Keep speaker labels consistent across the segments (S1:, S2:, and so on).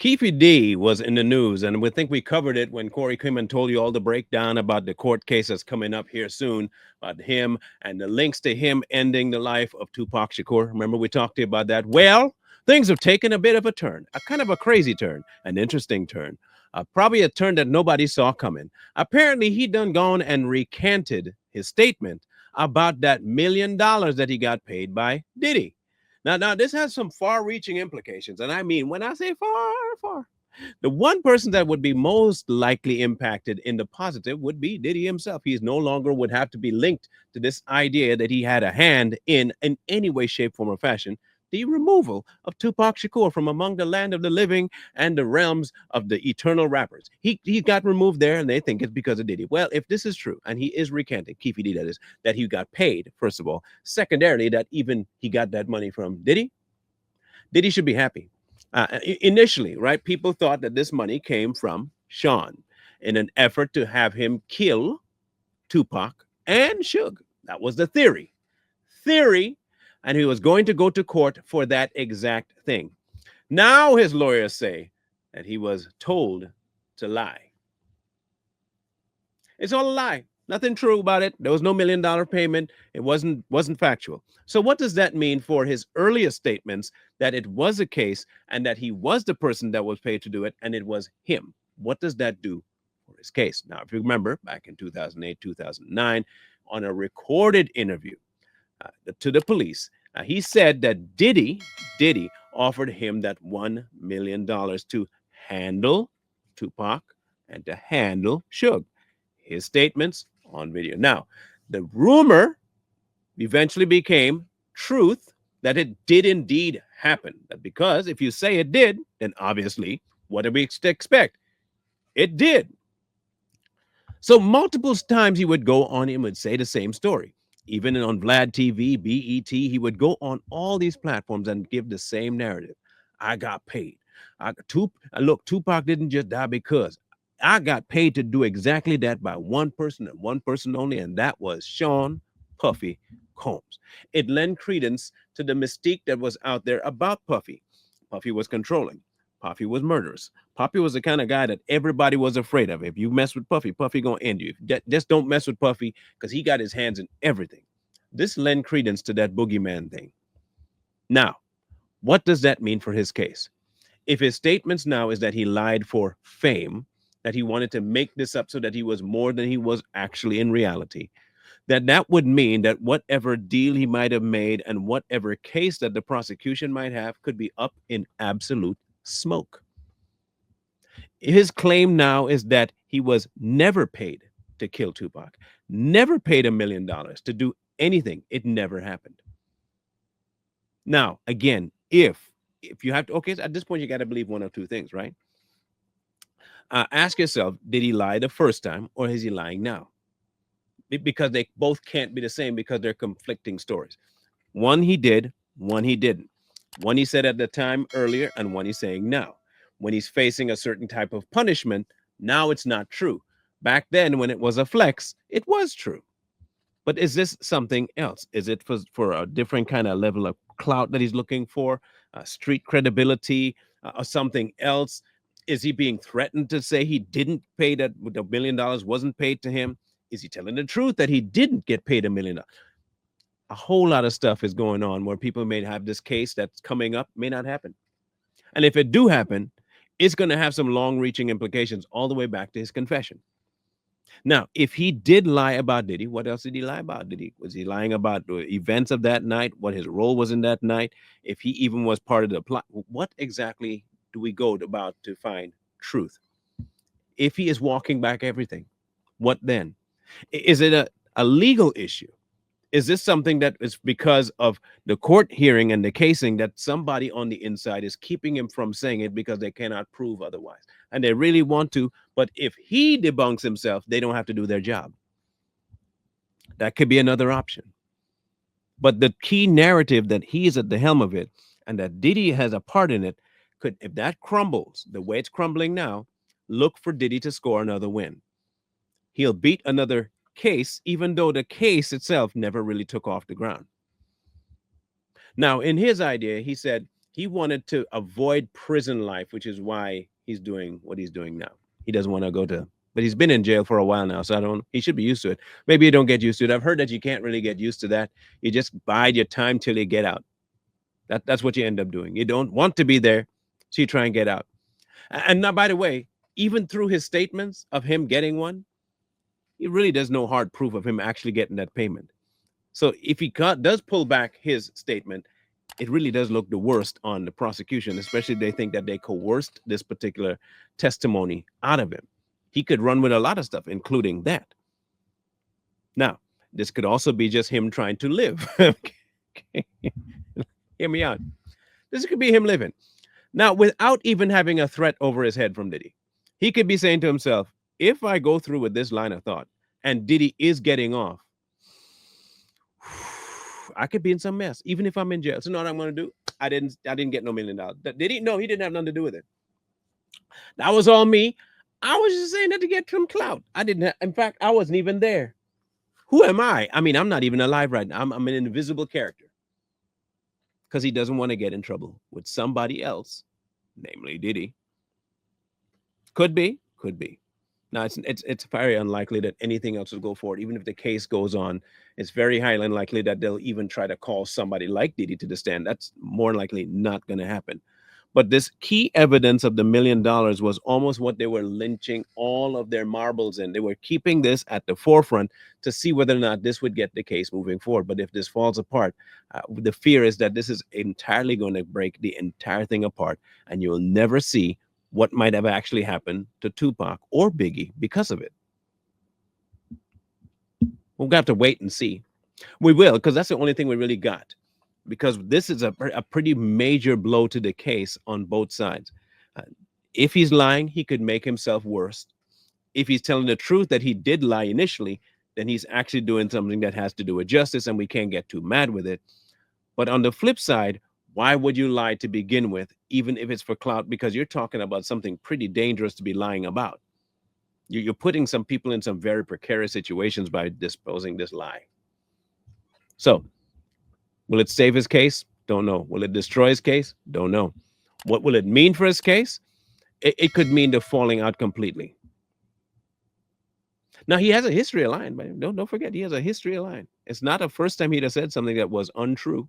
S1: Keefe D was in the news, and we think we covered it when Corey came and told you all the breakdown about the court case that's coming up here soon, about him and the links to him ending the life of Tupac Shakur. Remember, we talked to you about that? Well, things have taken a bit of a turn, a kind of a crazy turn, an interesting turn, probably a turn that nobody saw coming. Apparently, he done gone and recanted his statement about that $1 million that he got paid by Diddy. Now, this has some far-reaching implications, and I mean, when I say far, far, the one person that would be most likely impacted in the positive would be Diddy himself. He's no longer would have to be linked to this idea that he had a hand in any way, shape, form, or fashion the removal of Tupac Shakur from among the land of the living and the realms of the eternal rappers. He got removed there, and they think it's because of Diddy. Well, if this is true, and he is recanting, Keefe D, that is, that he got paid, first of all. Secondarily, that even he got that money from Diddy, Diddy should be happy. Initially, right, people thought that this money came from Sean in an effort to have him kill Tupac and Suge. That was the theory. Theory, and he was going to go to court for that exact thing. Now his lawyers say that he was told to lie. It's all a lie. Nothing true about it. There was no $1 million payment. It wasn't factual. So what does that mean for his earlier statements that it was a case and that he was the person that was paid to do it and it was him? What does that do for his case? Now, if you remember, back in 2008, 2009, on a recorded interview to the police, he said that Diddy offered him that $1 million to handle Tupac and to handle Suge. His statements on video. Now, the rumor eventually became truth that it did indeed happen. Because if you say it did, then obviously, what do we expect? It did. So multiple times he would go on and would say the same story. Even on Vlad TV, BET, he would go on all these platforms and give the same narrative. I got paid. Look, Tupac didn't just die because I got paid to do exactly that by one person and one person only, and that was Sean Puffy Combs. It lent credence to the mystique that was out there about Puffy. Puffy was controlling. Puffy was murderous. Puffy was the kind of guy that everybody was afraid of. If you mess with Puffy, Puffy gonna end you. Just don't mess with Puffy because he got his hands in everything. This lent credence to that boogeyman thing. Now, what does that mean for his case? If his statements now is that he lied for fame, that he wanted to make this up so that he was more than he was actually in reality, that would mean that whatever deal he might have made and whatever case that the prosecution might have could be up in absolute smoke. His claim now is that he was never paid to kill Tupac, never paid $1 million to do anything. It never happened. Now, again, if you have to, okay, so at this point, you got to believe one of two things, right? Ask yourself, did he lie the first time or is he lying now? Because they both can't be the same because they're conflicting stories. One he did, one he didn't. One he said at the time earlier and one he's saying now. When he's facing a certain type of punishment, now it's not true. Back then, when it was a flex, it was true. But is this something else? Is it for a different kind of level of clout that he's looking for, street credibility, or something else? Is he being threatened to say he didn't pay that the $1 million wasn't paid to him? Is he telling the truth that he didn't get paid $1 million? A whole lot of stuff is going on where people may have this case that's coming up, may not happen. And if it do happen, it's going to have some long-reaching implications all the way back to his confession. Now, if he did lie about Diddy, what else did he lie about? Was he lying about the events of that night, what his role was in that night, if he even was part of the plot? What exactly do we go about to find truth? If he is walking back everything, what then? Is it a legal issue? Is this something that is because of the court hearing and the casing that somebody on the inside is keeping him from saying it because they cannot prove otherwise? And they really want to, but if he debunks himself, they don't have to do their job. That could be another option. But the key narrative that he is at the helm of it and that Diddy has a part in it could, if that crumbles the way it's crumbling now, look for Diddy to score another win. He'll beat another case, even though the case itself never really took off the ground. Now, in his idea, he said, He wanted to avoid prison life, which is why he's doing what he's doing now. He doesn't want to go to, but he's been in jail for a while now, so I don't. He should be used to it. Maybe you don't get used to it. I've heard that you can't really get used to that. You just bide your time till you get out. That's what you end up doing. You don't want to be there, so you try and get out. And now, by the way, even through his statements of him getting one, he really does no hard proof of him actually getting that payment. So if he does pull back his statement, it really does look the worst on the prosecution, especially if they think that they coerced this particular testimony out of him. He could run with a lot of stuff, including that. Now, this could also be just him trying to live. Hear me out. This could be him living. Now, without even having a threat over his head from Diddy, he could be saying to himself, if I go through with this line of thought and Diddy is getting off, I could be in some mess, even if I'm in jail. So, you know what I'm going to do? I didn't get no $1 million. Did he? No, he didn't have nothing to do with it. That was all me. I was just saying that to get some clout. I didn't have, in fact, I wasn't even there. Who am I? I mean, I'm not even alive right now. I'm an invisible character. Because he doesn't want to get in trouble with somebody else, namely Diddy. Could be. Now, it's very unlikely that anything else will go forward. Even if the case goes on, it's very highly unlikely that they'll even try to call somebody like Diddy to the stand. That's more likely not going to happen. But this key evidence of the $1 million was almost what they were lynching all of their marbles in. They were keeping this at the forefront to see whether or not this would get the case moving forward. But if this falls apart, the fear is that this is entirely going to break the entire thing apart, and you'll never see what might have actually happened to Tupac or Biggie because of it. We'll have to wait and see. We will, because that's the only thing we really got. Because this is a pretty major blow to the case on both sides. If he's lying, he could make himself worse. If he's telling the truth that he did lie initially, then he's actually doing something that has to do with justice, and we can't get too mad with it. But on the flip side, why would you lie to begin with, even if it's for clout? Because you're talking about something pretty dangerous to be lying about. You're putting some people in some very precarious situations by disposing this lie. So, will it save his case? Don't know. Will it destroy his case? Don't know. What will it mean for his case? It could mean the falling out completely. Now, he has a history of lying, but don't forget, he has a history of lying. It's not the first time he'd have said something that was untrue.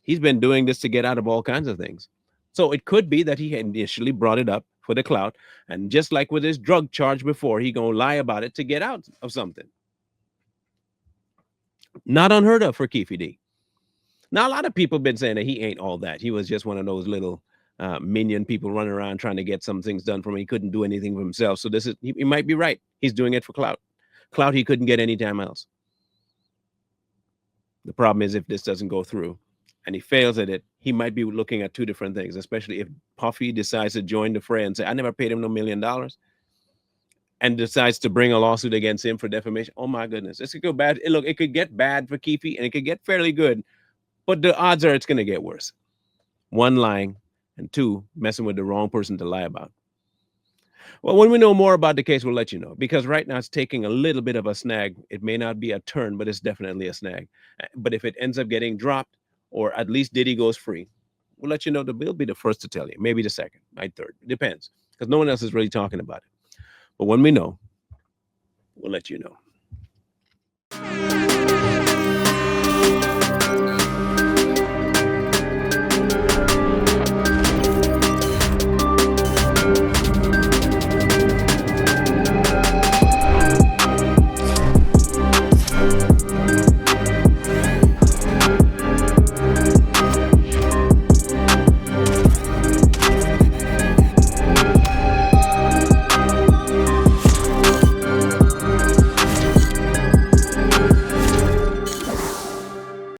S1: He's been doing this to get out of all kinds of things. So it could be that he initially brought it up for the clout, and just like with his drug charge before, he gonna lie about it to get out of something. Not unheard of for Keefe D. Now, a lot of people have been saying that he ain't all that. He was just one of those little minion people running around trying to get some things done for him. He couldn't do anything for himself. So he might be right. He's doing it for clout. Clout he couldn't get anytime else. The problem is, if this doesn't go through and he fails at it, he might be looking at two different things, especially if Puffy decides to join the fray and say, I never paid him no $1 million, and decides to bring a lawsuit against him for defamation. Oh my goodness, this could go bad. Look, it could get bad for Keefe, and it could get fairly good, but the odds are it's going to get worse. One, lying, and two, messing with the wrong person to lie about. Well, when we know more about the case, we'll let you know, because right now it's taking a little bit of a snag. It may not be a turn, but it's definitely a snag. But if it ends up getting dropped, or at least Diddy goes free, we'll let you know. We'll be the first to tell you, maybe the second, maybe third. It depends, because no one else is really talking about it. But when we know, we'll let you know.